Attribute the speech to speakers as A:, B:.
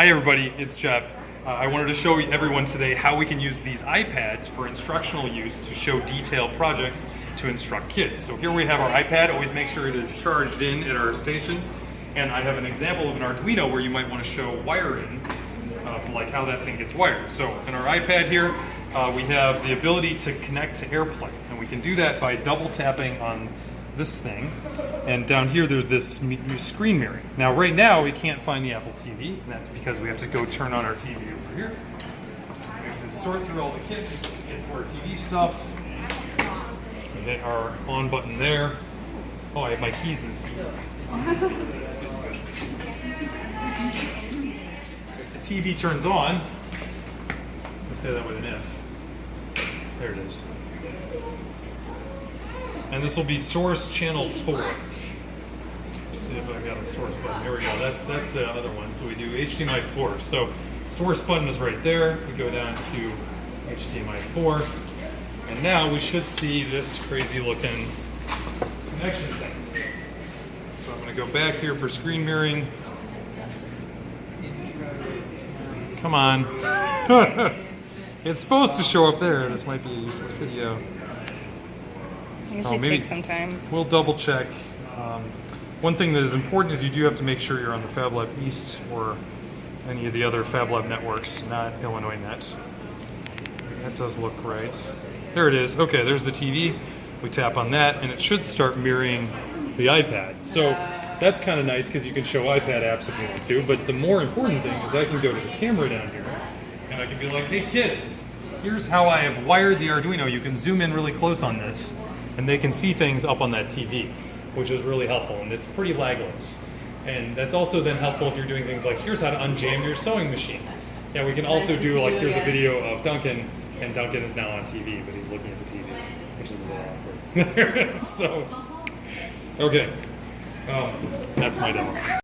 A: Hi everybody, it's Jeff. I wanted to show everyone today how we can use these iPads for instructional use to show detailed projects to instruct kids. So here we have our iPad. Always make sure it is charged in at our station. And I have an example of an Arduino where you might want to show wiring, like how that thing gets wired. So in our iPad here, we have the ability to connect to AirPlay. And we can do that by double tapping on this thing. And down here there's this screen mirroring. Now right now we can't find the Apple TV, and that's because we have to go turn on our TV over here. We have to sort through all the kits to get to our TV stuff. We hit our on button there. Oh, I have my keys in the TV. If the TV turns on, let's say that with an if. There it is. And this will be source channel 4. Let's see if I've got a source button. Here we go. That's the other one. So we do HDMI 4. So source button is right there. We go down to HDMI 4. And now we should see this crazy looking connection thing. So I'm going to go back here for screen mirroring. Come on. It's supposed to show up there. This might be a useless video.
B: It should take some time.
A: We'll double check. One thing that is important is you do have to make sure you're on the FabLab East or any of the other FabLab networks, not Illinois Net. That does look right. There it is. Okay, there's the TV. We tap on that and it should start mirroring the iPad. So that's kind of nice because you can show iPad apps if you want to, but the more important thing is I can go to the camera down here and I can be like, hey kids, here's how I have wired the Arduino. You can zoom in really close on this and they can see things up on that TV, which is really helpful, and it's pretty lagless. And that's also then helpful if you're doing things like, here's how to unjam your sewing machine. Yeah, we can also do like, here's a video of Duncan, and Duncan is now on TV, but he's looking at the TV, which is a little awkward. So, okay, that's my demo.